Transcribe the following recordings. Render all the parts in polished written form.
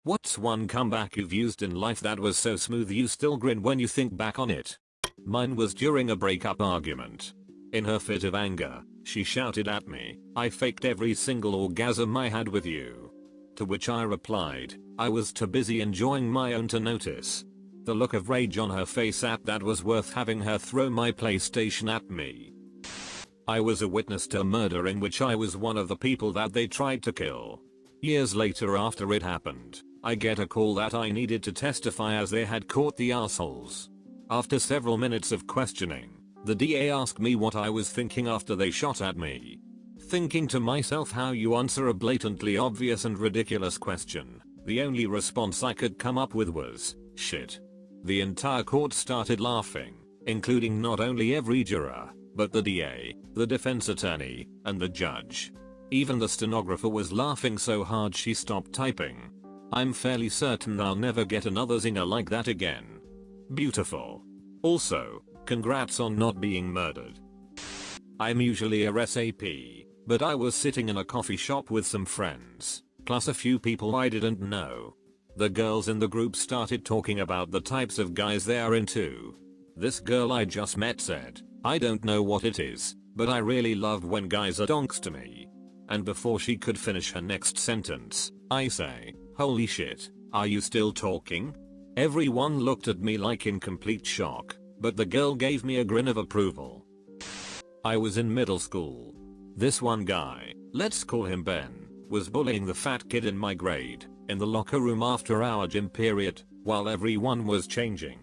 What's one comeback you've used in life that was so smooth you still grin when you think back on it? Mine was during a breakup argument. In her fit of anger, she shouted at me, "I faked every single orgasm I had with you." To which I replied, "I was too busy enjoying my own to notice." The look of rage on her face at that was worth having her throw my PlayStation at me. I was a witness to a murder in which I was one of the people that they tried to kill. Years later after it happened, I get a call that I needed to testify as they had caught the assholes. After several minutes of questioning, the DA asked me what I was thinking after they shot at me. Thinking to myself, how you answer a blatantly obvious and ridiculous question. The only response I could come up with was, "Shit." The entire court started laughing, including not only every juror, but the DA, the defense attorney, and the judge. Even the stenographer was laughing so hard she stopped typing. I'm fairly certain I'll never get another zinger like that again. Beautiful. Also, congrats on not being murdered. I'm usually a SAP, but I was sitting in a coffee shop with some friends, plus a few people I didn't know. The girls in the group started talking about the types of guys they are into. This girl I just met said, "I don't know what it is, but I really love when guys are donks to me." And before she could finish her next sentence, I say, "Holy shit, are you still talking?" Everyone looked at me like in complete shock, but the girl gave me a grin of approval. I was in middle school. This one guy, let's call him Ben, was bullying the fat kid in my grade, in the locker room after our gym period, while everyone was changing.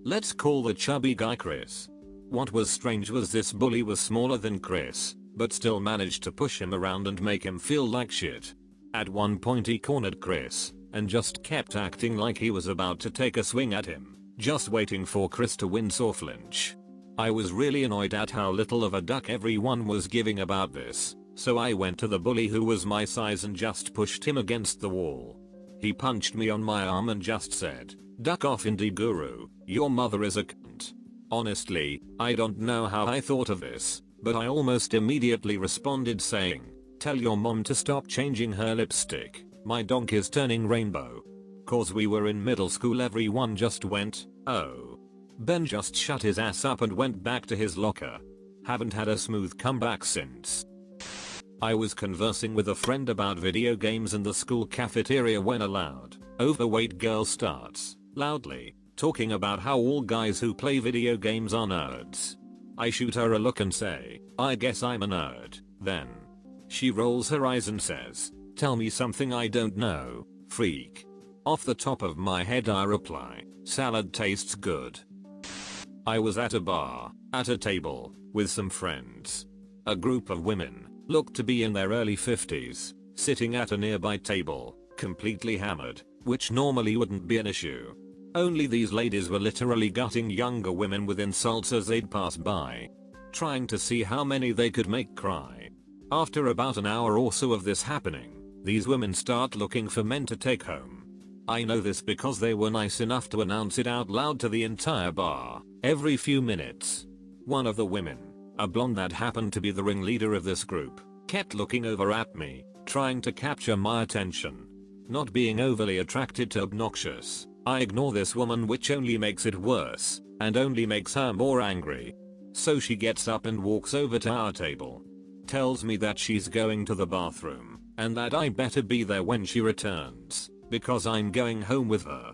Let's call the chubby guy Chris. What was strange was this bully was smaller than Chris, but still managed to push him around and make him feel like shit. At one point he cornered Chris, and just kept acting like he was about to take a swing at him, just waiting for Chris to wince or flinch. I was really annoyed at how little of a duck everyone was giving about this, so I went to the bully who was my size and just pushed him against the wall. He punched me on my arm and just said, "Duck off, indie guru, your mother is a cunt." Honestly, I don't know how I thought of this, but I almost immediately responded saying, "Tell your mom to stop changing her lipstick, my donk is turning rainbow." Cause we were in middle school, everyone just went, "Oh." Ben just shut his ass up and went back to his locker. Haven't had a smooth comeback since. I was conversing with a friend about video games in the school cafeteria when a loud, overweight girl starts, loudly, talking about how all guys who play video games are nerds. I shoot her a look and say, "I guess I'm a nerd, then." She rolls her eyes and says, "Tell me something I don't know, freak." Off the top of my head I reply, "Salad tastes good." I was at a bar, at a table, with some friends. A group of women, looked to be in their early 50s, sitting at a nearby table, completely hammered, which normally wouldn't be an issue. Only these ladies were literally gutting younger women with insults as they'd pass by, trying to see how many they could make cry. After about an hour or so of this happening, these women start looking for men to take home. I know this because they were nice enough to announce it out loud to the entire bar, every few minutes. One of the women, a blonde that happened to be the ringleader of this group, kept looking over at me, trying to capture my attention. Not being overly attracted to obnoxious, I ignore this woman, which only makes it worse, and only makes her more angry. So she gets up and walks over to our table. Tells me that she's going to the bathroom, and that I better be there when she returns, because I'm going home with her.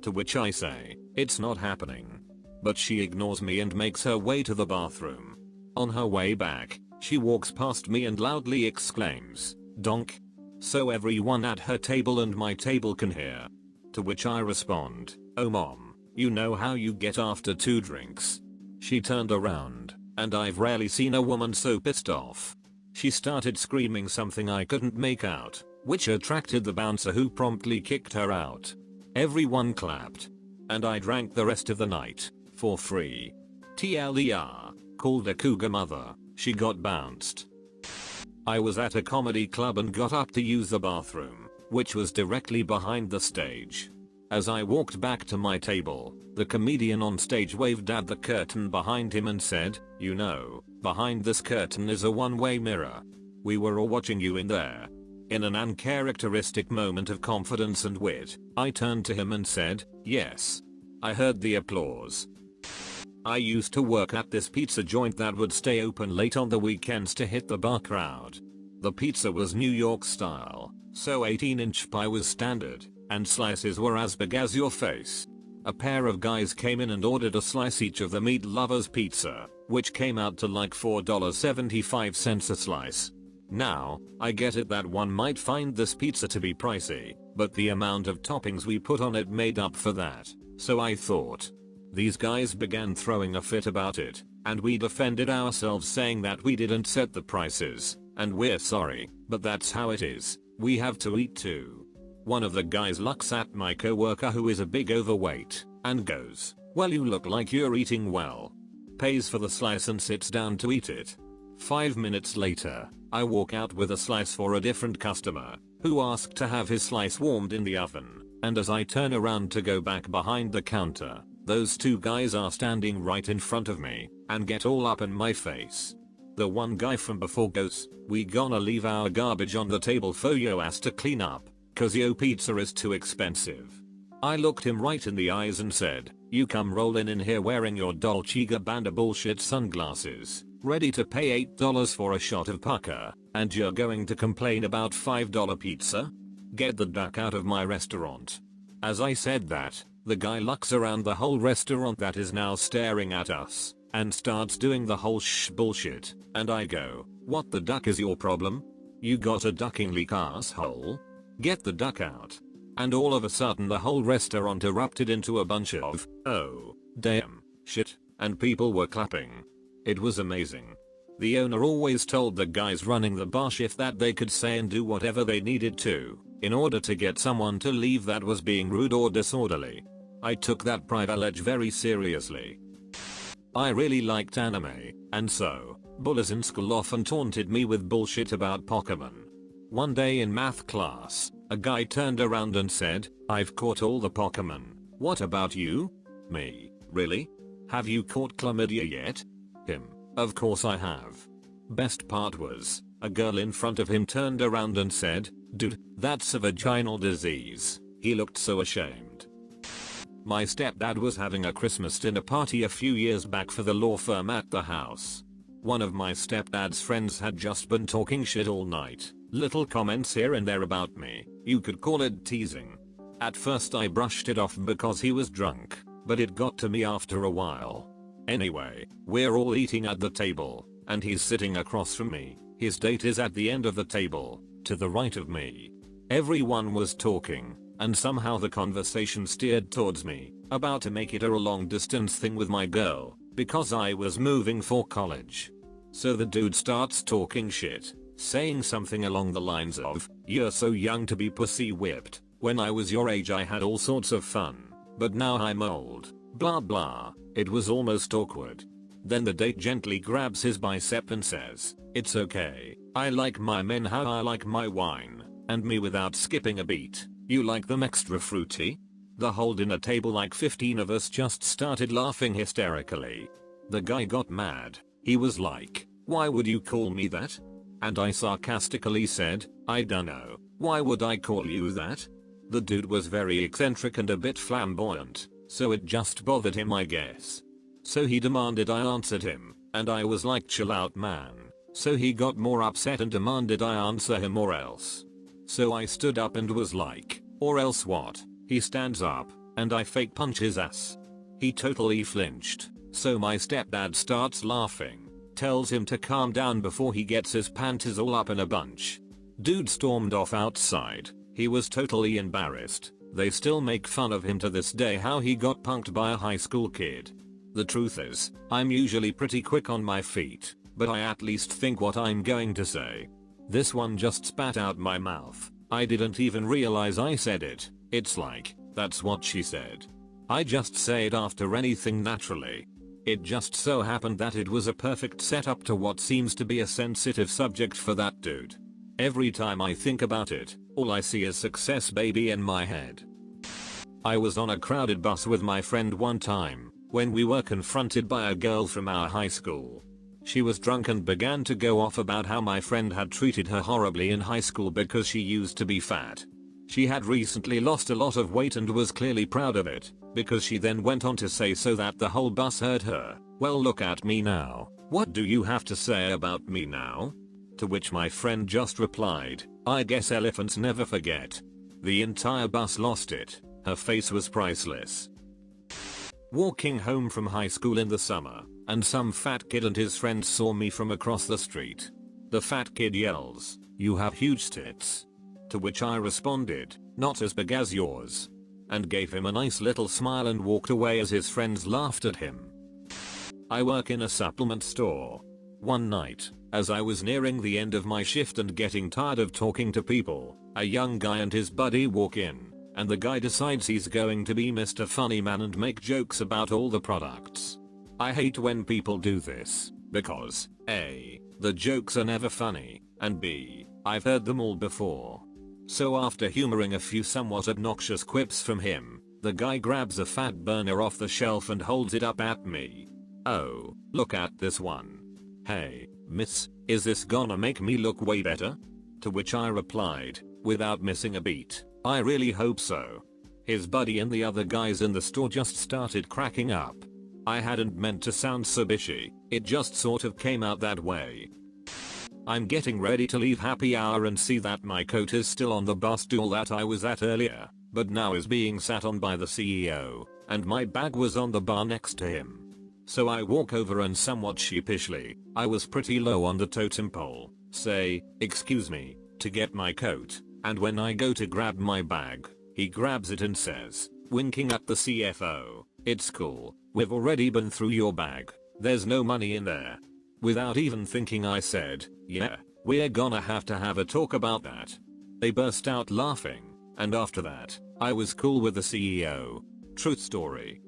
To which I say, "It's not happening." But she ignores me and makes her way to the bathroom. On her way back, she walks past me and loudly exclaims, "Donk." So everyone at her table and my table can hear. To which I respond, "Oh mom, you know how you get after 2 drinks." She turned around, and I've rarely seen a woman so pissed off. She started screaming something I couldn't make out, which attracted the bouncer, who promptly kicked her out. Everyone clapped. And I drank the rest of the night, for free. TLDR, called a cougar mother, she got bounced. I was at a comedy club and got up to use the bathroom, which was directly behind the stage. As I walked back to my table, the comedian on stage waved at the curtain behind him and said, "You know, behind this curtain is a one-way mirror. We were all watching you in there." In an uncharacteristic moment of confidence and wit, I turned to him and said, "Yes." I heard the applause. I used to work at this pizza joint that would stay open late on the weekends to hit the bar crowd. The pizza was New York style, so 18-inch pie was standard, and slices were as big as your face. A pair of guys came in and ordered a slice each of the meat lovers pizza, which came out to like $4.75 a slice. Now, I get it that one might find this pizza to be pricey, but the amount of toppings we put on it made up for that, so I thought. These guys began throwing a fit about it, and we defended ourselves saying that we didn't set the prices, and we're sorry, but that's how it is, we have to eat too. One of the guys looks at my coworker who is a big overweight, and goes, "Well, you look like you're eating well." Pays for the slice and sits down to eat it. 5 minutes later, I walk out with a slice for a different customer, who asked to have his slice warmed in the oven, and as I turn around to go back behind the counter, those two guys are standing right in front of me, and get all up in my face. The one guy from before goes, "We gonna leave our garbage on the table for yo ass to clean up, cause yo pizza is too expensive." I looked him right in the eyes and said, "You come rolling in here wearing your Dolce & Gabbana bullshit sunglasses, ready to pay $8 for a shot of pucker, and you're going to complain about $5 pizza? Get the duck out of my restaurant." As I said that, the guy looks around the whole restaurant that is now staring at us, and starts doing the whole shh bullshit, and I go, "What the duck is your problem? You got a ducking leak, asshole? Get the duck out." And all of a sudden the whole restaurant erupted into a bunch of, "Oh, damn, shit," and people were clapping. It was amazing. The owner always told the guys running the bar shift that they could say and do whatever they needed to, in order to get someone to leave that was being rude or disorderly. I took that privilege very seriously. I really liked anime, and so, bullies in school often taunted me with bullshit about Pokemon. One day in math class, a guy turned around and said, "I've caught all the Pokemon. What about you?" Me, "Really? Have you caught chlamydia yet?" Him, "Of course I have." Best part was, a girl in front of him turned around and said, "Dude, that's a vaginal disease." He looked so ashamed. My stepdad was having a Christmas dinner party a few years back for the law firm at the house. One of my stepdad's friends had just been talking shit all night, little comments here and there about me, you could call it teasing. At first I brushed it off because he was drunk, but it got to me after a while. Anyway, we're all eating at the table, and he's sitting across from me, his date is at the end of the table, to the right of me. Everyone was talking, and somehow the conversation steered towards me, about to make it a long distance thing with my girl, because I was moving for college. So the dude starts talking shit, saying something along the lines of, "You're so young to be pussy whipped, when I was your age I had all sorts of fun, but now I'm old, blah blah." It was almost awkward. Then the date gently grabs his bicep and says, "It's okay, I like my men how I like my wine," and me without skipping a beat, "You like them extra fruity?" The whole dinner table, like 15 of us, just started laughing hysterically. The guy got mad. He was like, "Why would you call me that?" And I sarcastically said, "I dunno, why would I call you that?" The dude was very eccentric and a bit flamboyant, so it just bothered him, I guess. So he demanded I answered him, and I was like, "Chill out, man." So he got more upset and demanded I answer him or else. So I stood up and was like, "Or else what?" He stands up, and I fake punch his ass. He totally flinched, so my stepdad starts laughing, tells him to calm down before he gets his panties all up in a bunch. Dude stormed off outside. He was totally embarrassed. They still make fun of him to this day how he got punked by a high school kid. The truth is, I'm usually pretty quick on my feet, but I at least think what I'm going to say. This one just spat out my mouth. I didn't even realize I said it. It's like, that's what she said. I just say it after anything naturally. It just so happened that it was a perfect setup to what seems to be a sensitive subject for that dude. Every time I think about it, all I see is success baby in my head. I was on a crowded bus with my friend one time, when we were confronted by a girl from our high school. She was drunk and began to go off about how my friend had treated her horribly in high school because she used to be fat. She had recently lost a lot of weight and was clearly proud of it, because she then went on to say so that the whole bus heard her. Well, look at me now. What do you have to say about me now? To which my friend just replied, I guess elephants never forget. The entire bus lost it. Her face was priceless. Walking home from high school in the summer, and some fat kid and his friends saw me from across the street. The fat kid yells, "You have huge tits." To which I responded, "Not as big as yours," and gave him a nice little smile and walked away as his friends laughed at him. I work in a supplement store. One night, as I was nearing the end of my shift and getting tired of talking to people, a young guy and his buddy walk in, and the guy decides he's going to be Mr. Funny Man and make jokes about all the products. I hate when people do this, because A, the jokes are never funny, and B, I've heard them all before. So after humoring a few somewhat obnoxious quips from him, the guy grabs a fat burner off the shelf and holds it up at me. "Oh, look at this one. Hey, miss, is this gonna make me look way better?" To which I replied, without missing a beat, "I really hope so." His buddy and the other guys in the store just started cracking up. I hadn't meant to sound so bitchy, it just sort of came out that way. I'm getting ready to leave happy hour and see that my coat is still on the bus stool that I was at earlier, but now is being sat on by the CEO, and my bag was on the bar next to him. So I walk over and somewhat sheepishly, I was pretty low on the totem pole, say, "Excuse me," to get my coat, and when I go to grab my bag, he grabs it and says, winking at the CFO, "It's cool, we've already been through your bag, there's no money in there." Without even thinking I said, "Yeah, we're gonna have to have a talk about that." They burst out laughing, and after that, I was cool with the CEO. Truth story.